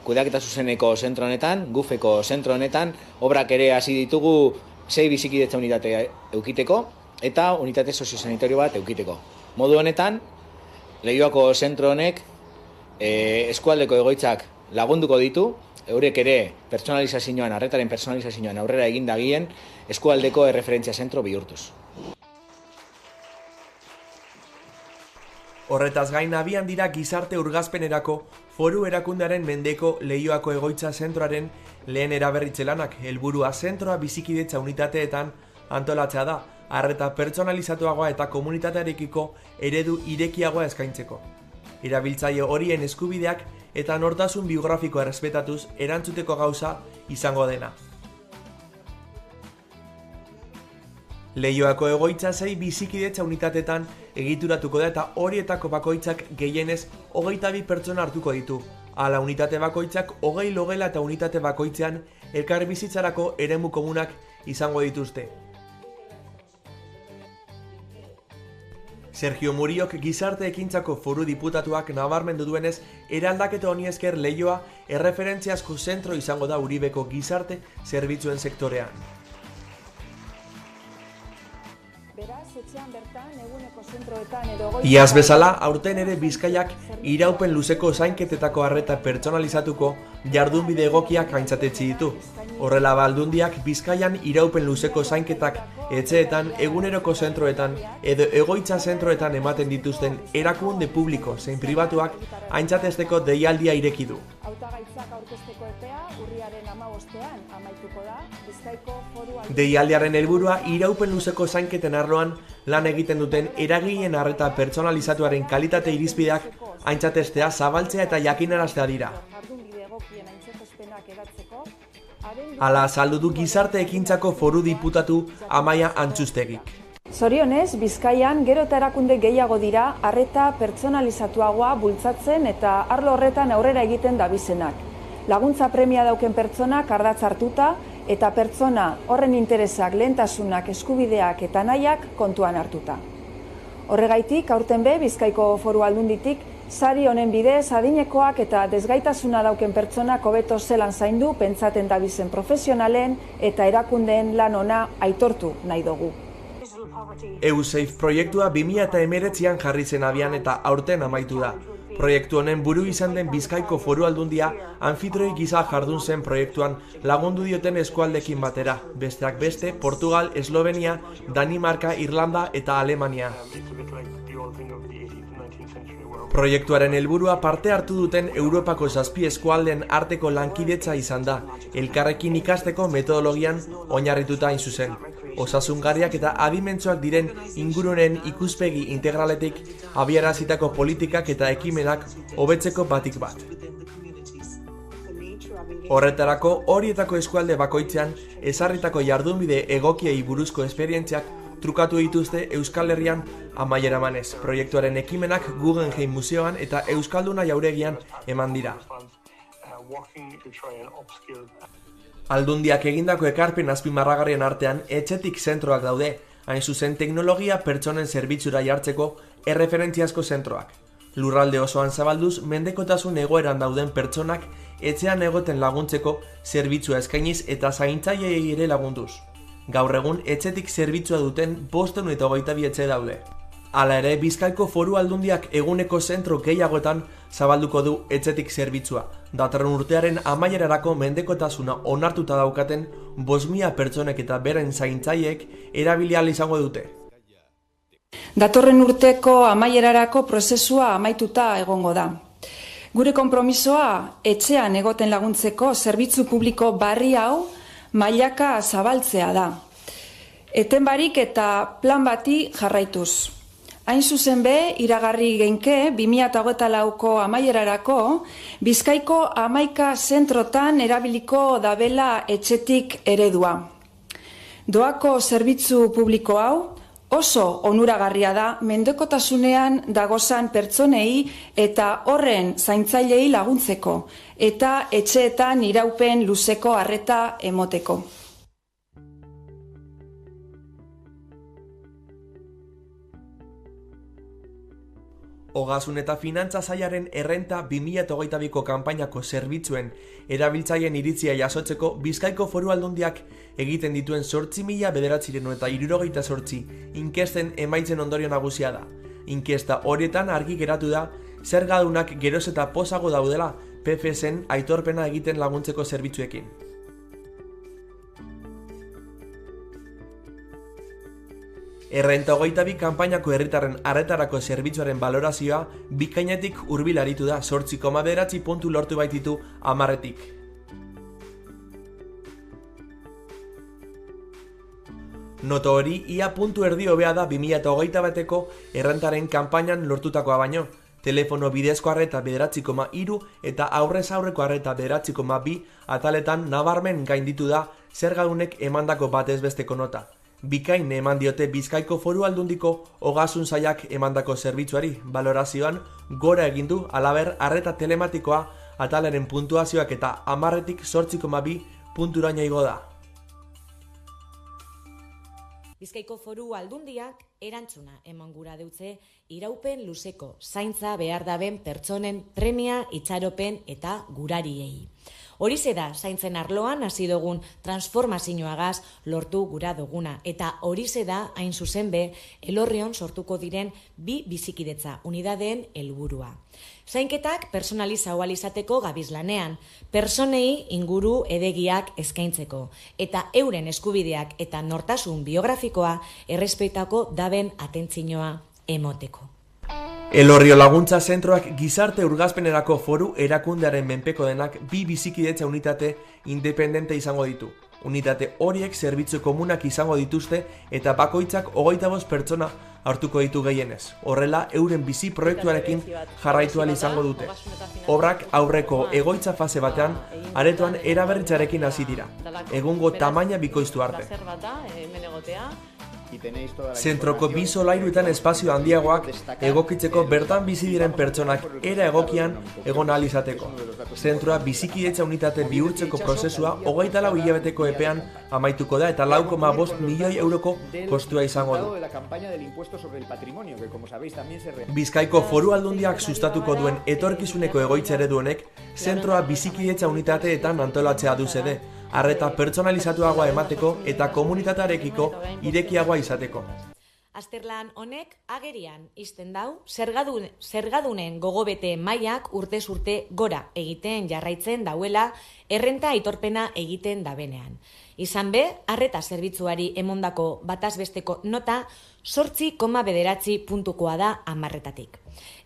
kudeaketa zuzeneko zentro honetan, Gufeko zentro honetan, obrak ere hasi ditugu 6 bizikidetza unitate eukiteko eta unitate soziosanitario bat eukiteko. Modu honetan, Leioako zentro honek eskualdeko egoitzak lagunduko ditu, eurek ere pertsonalizazioan, arretaren pertsonalizazioan aurrera egin dagien eskualdeko erreferentzia zentro bihurtuz. Horretaz gain abian dira gizarte urgazpenerako foru erakundearen mendeko Leioako egoitza zentroaren lehen eraberritze lanak. Helburua zentroa bizikidetza unitateetan antolatzea da, arreta pertsonalizatuagoa eta komunitatearekiko eredu irekiagoa eskaintzeko. Erabiltzaile horien eskubideak eta nortasun biografikoa errespetatuz erantzuteko gauza izango dena. Leioako egoitza 6 bizikidetza unitatetan egituratuko da eta horietako bakoitzak gehienez 22 pertsona hartuko ditu. Hala unitate bakoitzak 20 logela eta unitate bakoitzean elkar bizitzarako eremu komunak izango dituzte. Sergio Muriok gizarte ekintzako foru diputatuak nabarmendu duenez, eraldaketa honi esker Leioa erreferentziazko zentro izango da Uribeko gizarte zerbitzuen sektorean. Iaz bezala, aurten ere Bizkaiak iraupen luzeko zainketetako arreta pertsonalizatuko jardunbide egokiak aintzatetzi ditu. Horrela Aldundiak Bizkaian iraupen luzeko zainketak etxeetan, eguneroko zentroetan edo egoitza zentroetan ematen dituzten erakunde publiko zein pribatuak aintzatesteko deialdia ireki du. Deialdiaren helburua iraupen luzeko zainketen arloan lan egiten duten eragileen arreta pertsonalizatuaren kalitate irizpideak aintzatestea, zabaltzea eta jakinaraztea dira. Hala azaldu du gizarte ekintzako foru diputatu Amaia Antxustegik. Zorionez, Bizkaian gero eta erakunde gehiago dira arreta pertsonalizatuagoa bultzatzen eta arlo horretan aurrera egiten dabizenak. Laguntza premia dauken pertsonak ardatz hartuta eta pertsona horren interesak, lehentasunak, eskubideak eta nahiak kontuan hartuta. Horregaitik, aurten be, Bizkaiko Foru Aldunditik, sari honen bidez adinekoak eta desgaitasuna dauken pertsonak hobeto zelan zaindu pentsaten dabizen profesionalen eta erakundeen lan ona aitortu nahi dugu. EUSAFE proiektua 2019an jarri zen abian eta aurten amaitu da. Proiektu honen buru izan den Bizkaiko Foru Aldundia anfitrioi gisa jardun zen proiektuan lagundu dioten eskualdekin batera, besteak beste Portugal, Eslovenia, Danimarka, Irlanda eta Alemania. Proiektuaren helburua parte hartu duten Europako 7 eskualdeen arteko lankidetza izan da, elkarrekin ikasteko metodologian oinarrituta hain zuzen. Osasungarriak eta adimentsuak diren ingurunen ikuspegi integraletik abiarazitako politikak eta ekimenak hobetzeko batik bat. Horretarako horietako eskualde bakoitzean ezarritako jardunbide egokiei buruzko esperientziak trukatu dituzte Euskal Herrian amaiera emanez. Proiektuaren ekimenak Guggenheim Museoan eta Euskalduna Jauregian eman dira. Aldundiak egindako ekarpen azpimarragarrien artean etxetik zentroak daude, hain zuzen teknologia pertsonen zerbitzura jartzeko erreferentziazko zentroak. Lurralde osoan zabalduz, mendekotasun egoeran dauden pertsonak etxean egoten laguntzeko zerbitzua eskainiz eta zaintzaileei ere lagunduz. Gaur egun etxetik zerbitzua duten 522 etxe daude. Hala ere, Bizkaiko Foru Aldundiak eguneko zentro gehiagoetan zabalduko du etxetik zerbitzua. Datorren urtearen amaierarako mendekotasuna onartuta daukaten 5.000 pertsonek eta beren zaintzaileek erabili ahal izango dute. Datorren urteko amaierarako prozesua amaituta egongo da. Gure konpromisoa etxean egoten laguntzeko zerbitzu publiko berri hau mailaka zabaltzea da. Eten barik eta plan bati jarraituz. Hain zuzen be, iragarri geinke 2024ko amaierarako Bizkaiko 11 zentrotan erabiliko dabela etxetik eredua. Doako zerbitzu publiko hau oso onuragarria da mendekotasunean dagozan pertsonei eta horren zaintzailei laguntzeko eta etxeetan iraupen luzeko arreta emoteko. Ogasun eta Finantza Sailaren errenta 2022ko kanpainako zerbitzuen erabiltzaileen iritzia jasotzeko Bizkaiko Foru Aldundiak egiten dituen 8.968 inkesten emaitzen ondorio nagusia da. Inkesta horietan argi geratu da zergadunak geroz eta posago daudela PFS-en aitorpena egiten laguntzeko zerbitzuekin. Errenta 22 kanpainako herritarren arretarako zerbitzuaren balorazioa bikainetik hurbil aritu da 8,9 puntu lortu baititu 10etik. Noto hori ia puntu erdi hobea da 2021ko errentaren kanpainan lortutakoa baino. Telefono bidezko arreta 9,3 eta aurrez aurreko arreta 9,2 ataletan nabarmen gainditu da zergadunek emandako batez besteko nota. Bikain eman diote Bizkaiko Foru Aldundiko Ogasun Sailak emandako zerbitzuari balorazioan gora egin du halaber arreta telematikoa atalaren puntuazioak eta 10etik 8,2 punturaino igo da. Bizkaiko Foru Aldundiak erantzuna eman gura deutze iraupen luzeko zaintza behar daben pertsonen premia, itxaropen eta gurariei. Horize da zaintzen arloan hasi dugun transformazioagaz lortu gura duguna eta horize da hain zuzen be Elorrion sortuko diren 2 bizikidetza unidadeen helburua. Zainketak personalizatu ahal izateko gabizlanean, pertsonei inguru edegiak eskaintzeko eta euren eskubideak eta nortasun biografikoa errespetako daben atentzioa emoteko. Elorrio Laguntza Zentroak gizarte urgazpenerako foru erakundearen menpeko denak 2 bizikidetza unitate independente izango ditu. Unitate horiek zerbitzu komunak izango dituzte eta bakoitzak 25 pertsona hartuko ditu gehienez. Horrela, euren bizi proiektuarekin jarraitu ahal izango dute. Obrak aurreko egoitza fase batean, aretoan eraberritzarekin hasi dira. Egungo tamaina bikoiztu arte. Zentroko 2 solairuetan espazio handiagoak egokitzeko bertan bizi diren pertsonak era egokian egon ahal izateko. Zentroa bizikidetza unitate bihurtzeko prozesua 24 hilabeteko epean amaituko da eta 4,5 milioi euroko kostua izango du. Bizkaiko Foru Aldundiak sustatuko duen etorkizuneko egoitza eredu honek zentroa bizikidetza unitateetan antolatzea du xede. Arreta pertsonalizatuagoa emateko eta komunitatearekiko irekiagoa izateko. Azterlan honek agerian izten dau, zergadunen gogobete mailak urtez urte gora egiten jarraitzen dauela errenta aitorpena egiten dabenean. Izan be, arreta zerbitzuari emondako batazbesteko nota 8,9 puntukoa da 10etatik.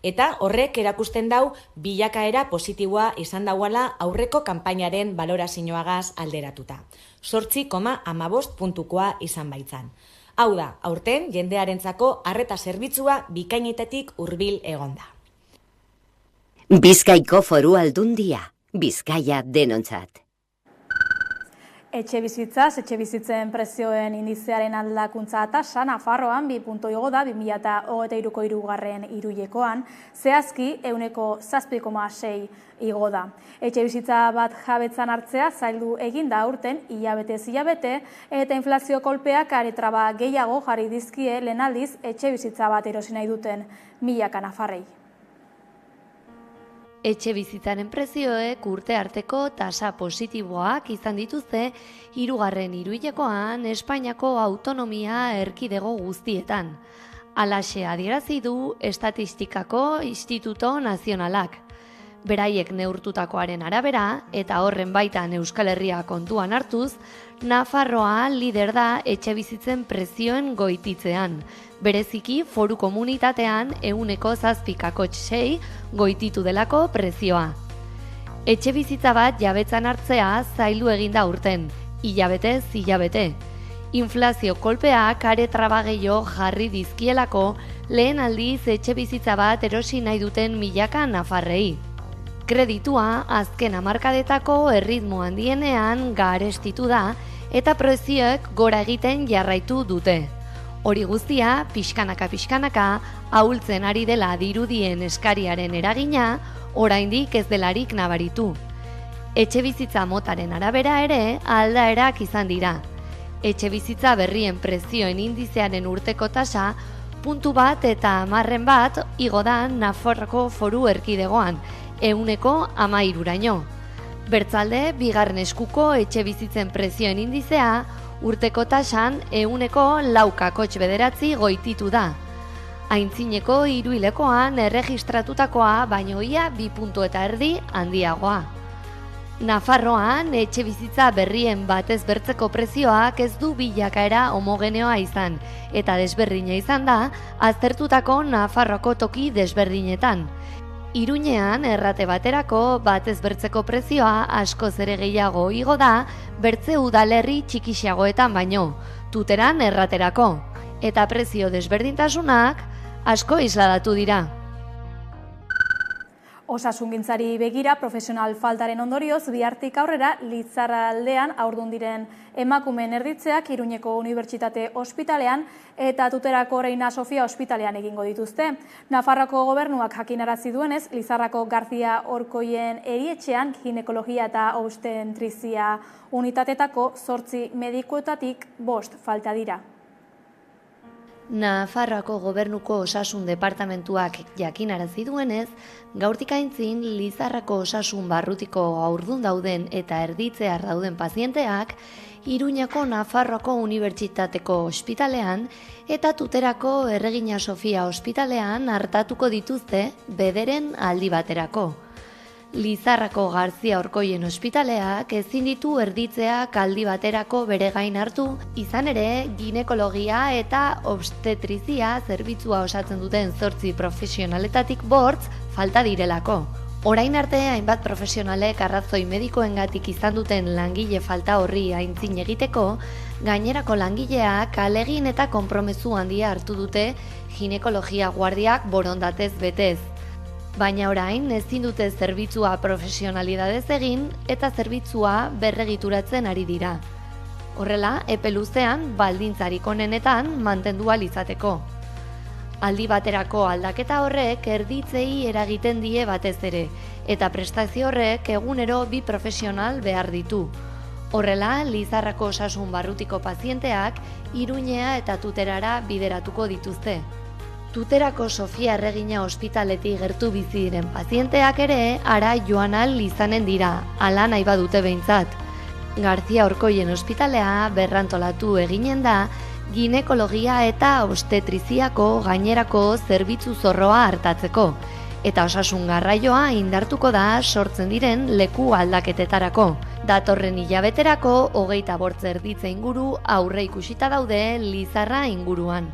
Eta horrek erakusten dau bilakaera positiboa izan dauala aurreko kanpainaren balorazioagaz alderatuta. 8,15 puntukoa izan baitzan. Hau da, aurten jendearentzako arreta zerbitzua bikainetatik hurbil egonda. Bizkaiko Foru Aldundia, Bizkaia denontzat. Etxe bizitzen prezioen indizearen aldakuntza tasa Nafarroan 2 puntu igo da 2023ko hirugarren hiruhilekoan, zehazki 7,6 igo da. Etxe bizitza bat jabetzan hartzea zaildu egin da aurten hilabetez hilabete eta inflazio kolpeak aretraba gehiago jarri dizkie lehen aldiz etxe bizitza bat erosi nahi duten milaka nafarrei. Etxe bizitzaren prezioek urte arteko tasa positiboak izan dituzte hirugarren hiruhilekoan Espainiako autonomia erkidego guztietan. Halaxe adierazi du Estatistikako Instituto Nazionalak. Beraiek neurtutakoaren arabera eta horren baitan Euskal Herria kontuan hartuz, Nafarroa lider da etxe bizitzen prezioen goititzean. Bereziki foru komunitatean 7,6 goititu delako prezioa. Etxe bizitza bat jabetzan hartzea zaildu eginda urten, hilabetez hilabete. Inflazio kolpeak aretraba gehiago jarri dizkielako lehen aldiz etxe bizitza bat erosi nahi duten milaka nafarrei. Kreditua azken hamarkadetako erritmo handienean garestitu da eta prezioek gora egiten jarraitu dute. Hori guztia, pixkanaka ahultzen ari dela dirudien eskariaren eragina, oraindik ez delarik nabaritu. Etxe bizitza motaren arabera ere aldaerak izan dira. Etxe bizitza berrien prezioen indizearen urteko tasa, 1 eta 10 igo da Nafarroko foru erkidegoan, 13%. Bertzalde, bigarren eskuko etxe bizitzen prezioen indizea, urteko tasan 4,9 goititu da. Aintzineko hiruhilekoan erregistratutakoa baino ia 2,5 puntu handiagoa. Nafarroan etxe bizitza berrien batez bertzeko prezioak ez du bilakaera homogeneoa izan, eta desberdina izan da aztertutako Nafarroko toki desberdinetan. Iruñean errate baterako batez bertzeko prezioa askoz ere gehiago igo da bertze udalerri txikixeagoetan baino, Tuteran erraterako, eta prezio desberdintasunak asko isladatu dira. Osasungintzari begira, profesional faltaren ondorioz, bihartik aurrera Lizarraldean haurdun diren emakumeen erditzeak Iruñeko Unibertsitate Ospitalean eta Tuterako Reina Sofia Ospitalean egingo dituzte. Nafarroako gobernuak jakinarazi duenez, Lizarrako Garzia Orkoien erietxean ginekologia eta obstetrizia unitatetako 8 medikuetatik 5 falta dira. Nafarroako gobernuko osasun departamentuak jakinarazi duenez, gaurtik aintzin Lizarrako osasun barrutiko haurdun dauden eta erditzear dauden pazienteak Iruñako Nafarroako Unibertsitateko Ospitalean eta Tuterako Erregina Sofia Ospitalean artatuko dituzte bederen aldi baterako. Lizarrako Garzia Orkoien Ospitaleak ezin ditu erditzeak aldi baterako bere gain hartu, izan ere ginekologia eta obstetrizia zerbitzua osatzen duten 8 profesionaletatik 5 falta direlako. Orain arte hainbat profesionalek arrazoi medikoengatik izan duten langile falta horri aintzin egiteko, gainerako langileak ahalegin eta konpromezu handia hartu dute ginekologia guardiak borondatez betez. Baina orain ezin dute zerbitzua profesionalidadez egin eta zerbitzua berregituratzen ari dira. Horrela, epe luzean baldintzarik onenetan mantendu ahal izateko. Aldi baterako aldaketa horrek erditzei eragiten die batez ere, eta prestazio horrek egunero 2 profesional behar ditu. Horrela, Lizarrako osasun barrutiko pazienteak Iruñea eta Tuterara bideratuko dituzte. Tuterako Sofia Erregina Ospitaletik gertu bizi diren pazienteak ere ara joan ahal izanen dira, hala nahi badute behintzat. Garzia Orkoien Ospitalea berrantolatu eginen da ginekologia eta obstetriziako gainerako zerbitzu zorroa hartatzeko, eta osasun garraioa indartuko da sortzen diren leku aldaketetarako. Datorren hilabeterako 25 erditze inguru aurre ikusita daude Lizarra inguruan.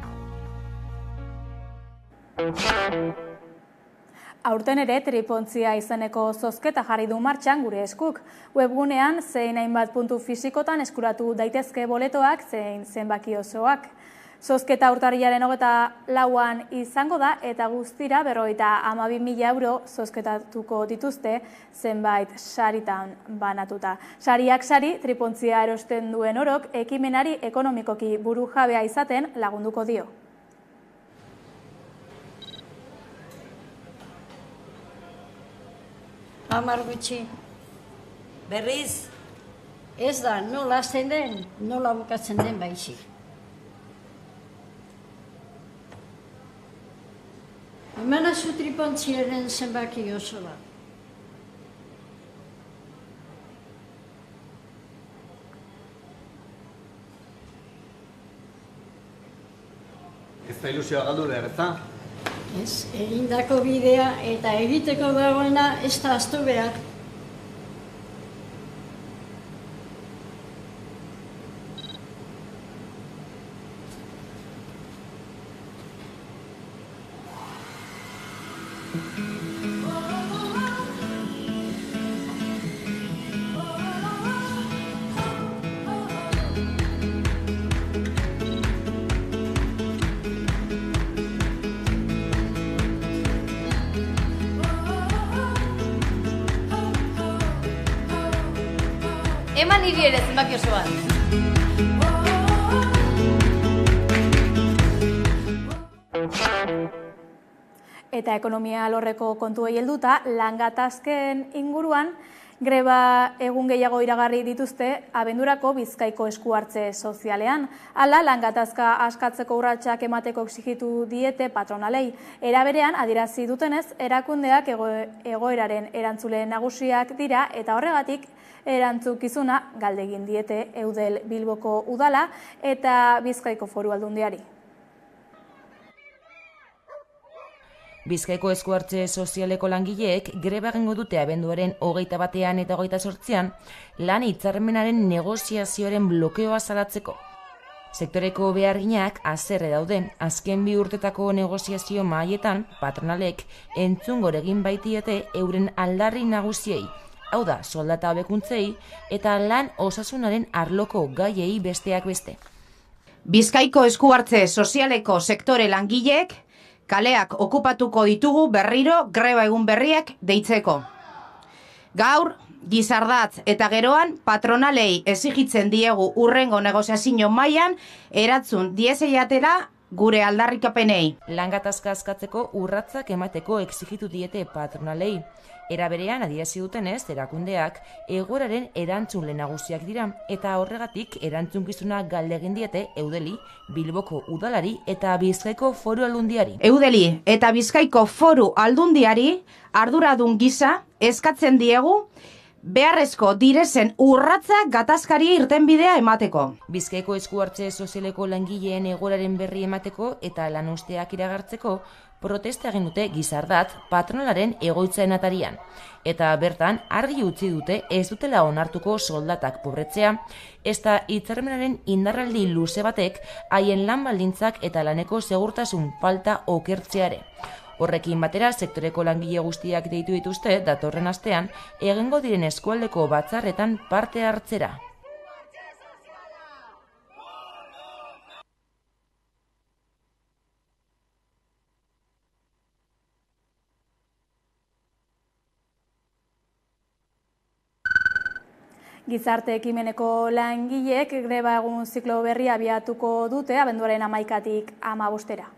Aurten ere tripontzia izeneko zozketa jarri du martxan gure eskuk. Webgunean zein hainbat puntu fisikotan eskuratu daitezke boletoak zein zenbaki osoak. Zozketa urtarrilaren 24an izango da eta guztira 52.000 euro zozketatuko dituzte zenbait saritan banatuta. Sariak sari, tripontzia erosten duen orok ekimenari ekonomikoki burujabea izaten lagunduko dio. Hamar gutxi. Berriz? Ez da, nola hasten den, nola bukatzen den baizik. Hemen azu tripontziaren zenbaki oso da. Ez da ilusioa galdu behar, ez da? Ez, egindako bidea eta egiteko dagoena ez da ahaztu behar. Eman niri ere zenbaki oso bat. Eta ekonomia alorreko kontuei helduta, lan gatazken inguruan greba egun gehiago iragarri dituzte abendurako Bizkaiko eskuhartze sozialean. Hala, lan gatazka askatzeko urratsak emateko exigitu diete patronalei. Era berean, adierazi dutenez, erakundeak egoeraren erantzule nagusiak dira eta horregatik erantzukizuna galdegin diete Eudel Bilboko udala eta Bizkaiko Foru Aldundiari. Bizkaiko eskuhartze sozialeko langileek greba egingo dute abenduaren 21 eta 28an lan hitzarmenaren negoziazioaren blokeoa salatzeko. Sektoreko beharginak haserre daude. Azken 2 urtetako negoziazio mahaietan patronalek entzungor egin baitiete euren aldarri nagusiei. Hau da, soldata hobekuntzei eta lan osasunaren arloko gaiei besteak beste. Bizkaiko eskuhartze sozialeko sektore langileek kaleak okupatuko ditugu berriro greba egun berriak deitzeko. Gaur, gizardatz eta geroan patronalei exigitzen diegu urrengo negoziazio mailan erantzun diezaiatela gure aldarrikapenei. Lan gatazka askatzeko urratsak emateko exigitu diete patronalei. Era berean adierazi dutenez, erakundeak egoeraren erantzule nagusiak dira eta horregatik erantzunkizuna galdegin diete Eudeli, Bilboko udalari eta Bizkaiko Foru Aldundiari. Eudeli eta Bizkaiko Foru Aldundiari arduradun gisa eskatzen diegu beharrezko direzen urratza gatazkari irtenbidea emateko. Bizkaiko eskuhartze sozialeko langileen egoeraren berri emateko eta lanuzteak iragartzeko protesta egin dute gizardat patronalaren egoitzaen atarian. Eta bertan argi utzi dute ez dutela onartuko soldatak pobretzea, ezta hitzarmenaren indarraldi luze batek haien lan baldintzak eta laneko segurtasun falta okertzeare. Horrekin batera, sektoreko langile guztiak deitu dituzte datorren astean egingo diren eskualdeko batzarretan parte hartzera. Gizarte ekimeneko langileek greba egun ziklo berria abiatuko dute abenduaren 11tik 15era.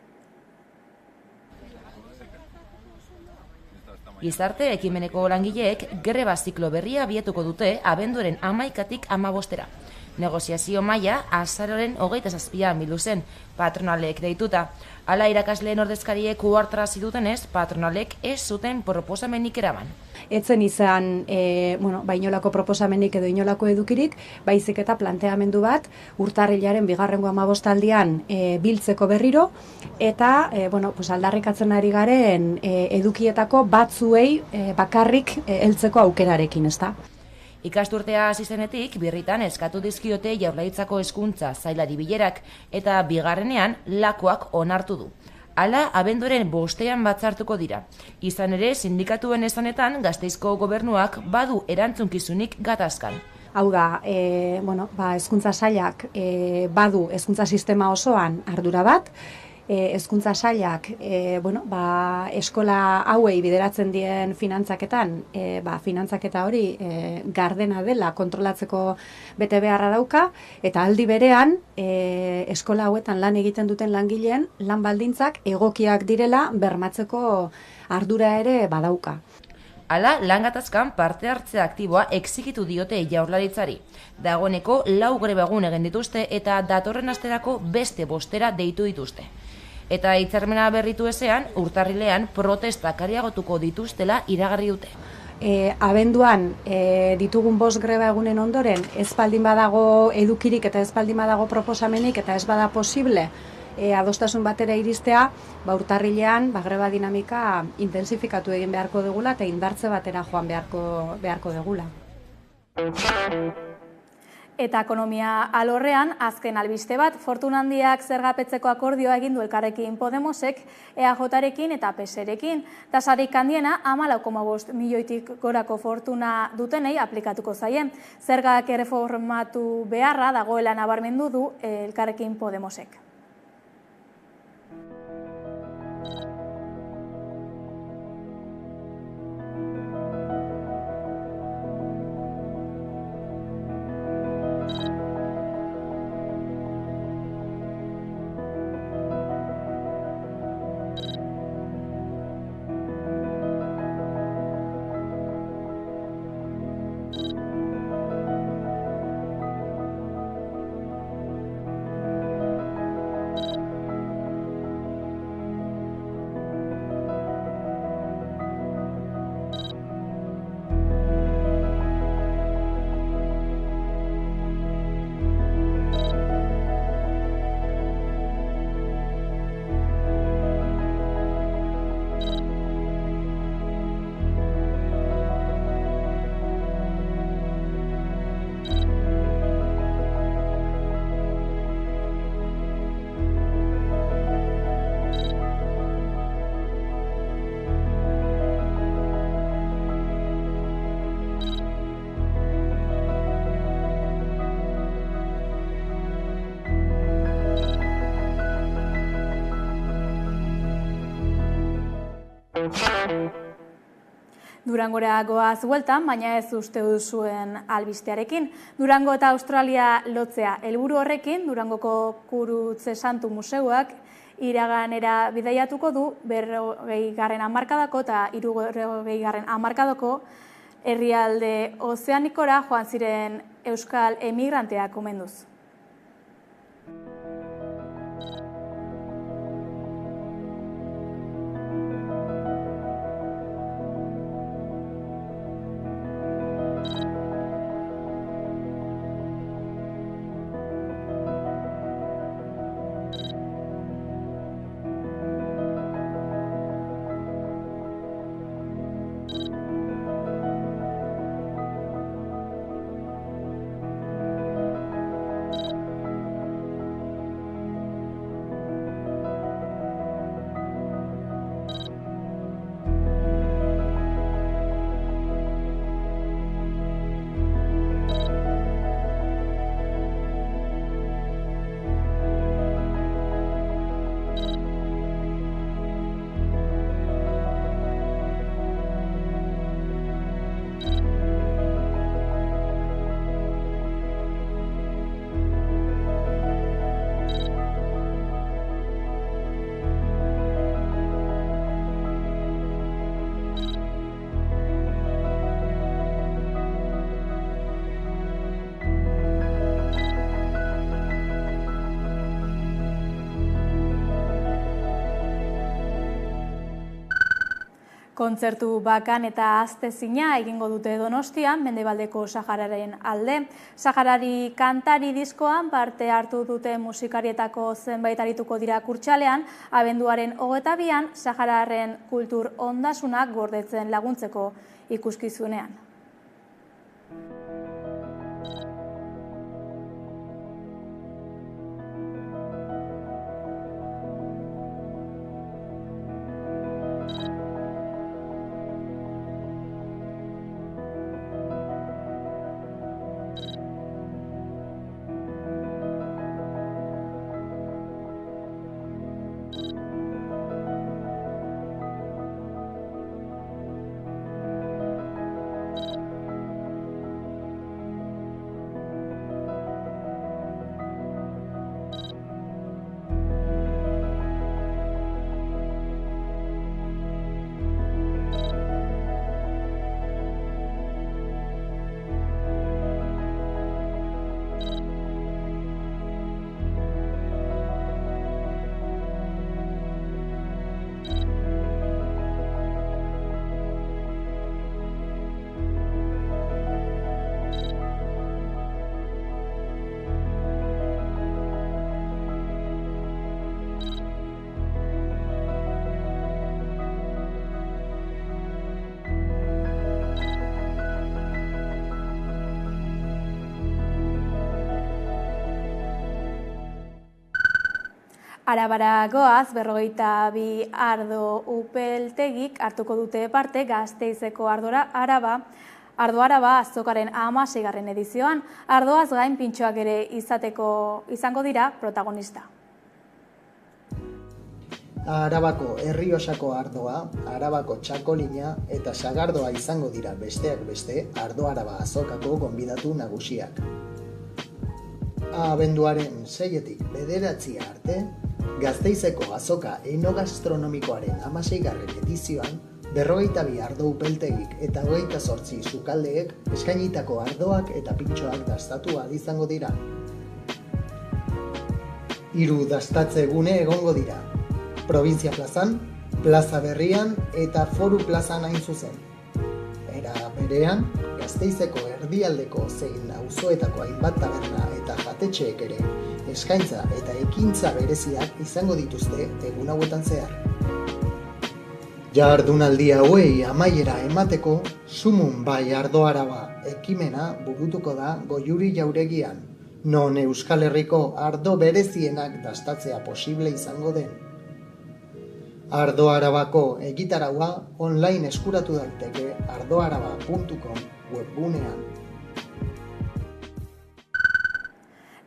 Gizarte ekimeneko langileek greba ziklo berria abiatuko dute abenduaren 11tik 15era. Negoziazio maila azaroren 27an bildu zen patronalek deituta. Hala irakasleen ordezkariek uhartarazi dutenez, patronalek ez zuten proposamenik eraman. Etzen izan inolako proposamenik edo inolako edukirik, baizik eta planteamendu bat urtarrilaren 15aldian biltzeko berriro eta aldarrikatzen ari garen edukietako batzuei bakarrik heltzeko aukerarekin, ezta? Ikasturtea hasi zenetik, birritan eskatu dizkiote Jaurlaritzako hezkuntza sailari bilerak eta bigarrenean lakoak onartu du. Hala, abenduaren 5ean batzartuko dira. Izan ere, sindikatuen esanetan Gasteizko gobernuak badu erantzunkizunik gatazkan. Hau da, hezkuntza sailak badu hezkuntza sistema osoan ardura bat, hezkuntza sailak eskola hauei bideratzen dien finantzaketan, finantzaketa hori gardena dela kontrolatzeko bete beharra dauka, eta aldi berean eskola hauetan lan egiten duten langileen lan baldintzak egokiak direla bermatzeko ardura ere badauka. Hala, lan gatazkan parte hartzea aktiboa exigitu diote Jaurlaritzari. Dagoeneko 4 greba egun egin dituzte eta datorren asterako beste 5 deitu dituzte. Eta hitzarmena berritu ezean, urtarrilean protestak areagotuko dituztela iragarri dute. Abenduan ditugun 5 greba egunen ondoren, ez baldin badago edukirik eta ez baldin badago proposamenik eta ez bada posible adostasun batera iristea, urtarrilean greba dinamika intensifikatu egin beharko dugula eta indartze batera joan beharko dugula. Eta ekonomia alorrean, azken albiste bat, Fortuna Handiak zergapetzeko akordioa egin du Elkarrekin Podemosek, EAJarekin eta PSrekin. Tasarik handiena 14,5 milioitik gorako fortuna dutenei aplikatuko zaien. Zergak erreformatu beharra dagoela nabarmendu du Elkarrekin Podemosek. Durangora goaz bueltan, baina ez uste duzuen albistearekin. Durango eta Australia lotzea helburu horrekin, Durangoko Kurutze Santu Museoak iraganera bidaiatuko du 40. hamarkadako eta 60. hamarkadako herrialde ozeanikora joan ziren euskal emigranteak omenduz. Kontzertu bakan eta aztezina egingo dute Donostian, Mendebaldeko Sahararen alde. Saharari kantari diskoan parte hartu dute musikarietako zenbait arituko dira Kurtxalean, abenduaren 22an Sahararen kultur ondasunak gordetzen laguntzeko ikuskizunean. Arabara goaz, 52 ardo upeltegik hartuko dute parte Gasteizeko Ardo Araba azokaren 16. edizioan. Ardoaz gain pintxoak ere izango dira protagonista. Arabako Errioxako ardoa, Arabako txakolina eta sagardoa izango dira besteak beste Ardo Araba azokako gonbidatu nagusiak. Abenduaren 6-etik 9 arte, Gasteizeko azoka enogastronomikoaren 16. edizioan 52 ardo upeltegik eta 28 sukaldeek eskainitako ardoak eta pintxoak dastatu ahal izango dira. 3 dastatze gune egongo dira. Provintzia plazan, Plaza Berrian eta Foru plazan hain zuzen. Era berean, Gasteizeko erdialdeko zein auzoetako hainbat taberna eta jatetxeek ere eskaintza eta ekintza bereziak izango dituzte egun hauetan zehar. Jardunaldi hauei amaiera emateko, Sumun bai Ardo Araba ekimena burutuko da Goiuri jauregian, non Euskal Herriko ardo berezienak dastatzea posible izango den. Ardo Arabako egitaraua online eskuratu daiteke ardoaraba.com webgunean.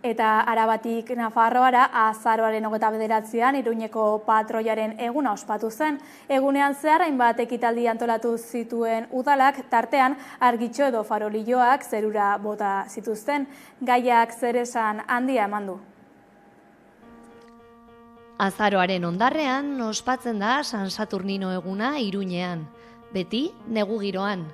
Eta Arabatik Nafarroara azaroaren 29an Iruñeko patroiaren eguna ospatu zen. Egunean zehar hainbat ekitaldi antolatu zituen udalak, tartean argitxo edo farolilloak zerura bota zituzten. Gaiak zeresan handia eman du. Azaroaren ondarrean ospatzen da San Saturnino eguna Iruñean, beti negu giroan.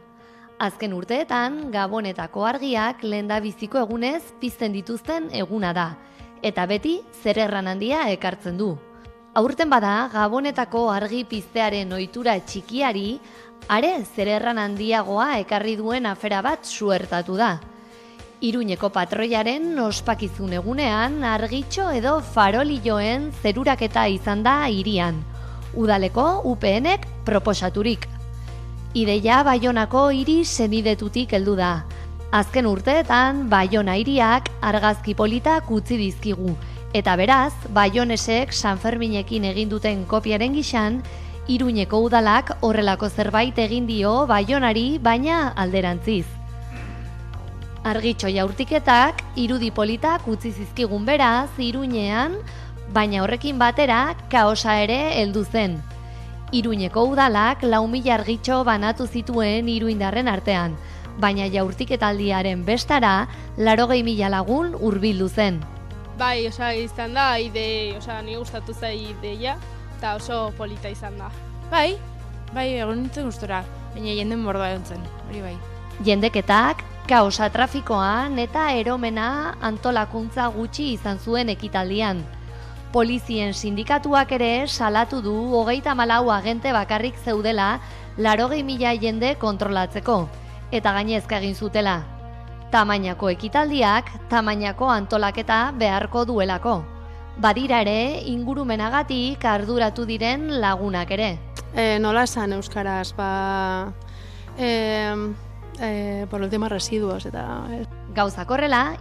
Azken urteetan, Gabonetako argiak lehendabiziko egunez pizten dituzten eguna da, eta beti zererran handia ekartzen du. Aurten bada, Gabonetako argi piztearen ohitura txikiari, are zererran handiagoa ekarri duen afera bat suertatu da. Iruñeko patroiaren ospakizun egunean argitxo edo farolilloen zeruraketa izan da hirian. Udaleko UPNek proposaturik. Ideia Baionako hiri senidetutik heldu da. Azken urteetan Baiona hiriak argazki politak utzi dizkigu. Eta beraz, Baionesek Sanferminekin egin duten kopiaren gixan, Iruñeko udalak horrelako zerbait egin dio Baionari, baina alderantziz. Argitxo jaurtiketak irudi politak utzi zizkigun beraz Iruñean, baina horrekin batera kaosa ere heldu zen. Iruñeko udalak 4.000 argitxo banatu zituen iruindarren artean, baina jaurtiketaldiaren bestara 80.000 lagun hurbildu zen. Bai, izan da, ni gustatu zai ideia, eta oso polita izan da. Bai, egon nintzen gustora, baina jenden mordoa egon zen, hori bai. Jendeketak, kaosa trafikoan eta eromena antolakuntza gutxi izan zuen ekitaldian. Polizien sindikatuak ere salatu du 34 agente bakarrik zeudela 80.000 jende kontrolatzeko, eta gainezka egin zutela. Tamainako ekitaldiak, tamainako antolaketa beharko duelako. Badira ere, ingurumenagatik arduratu diren lagunak ere. Nola esan euskaraz, por el tema residuos eta... Gauzak horrela,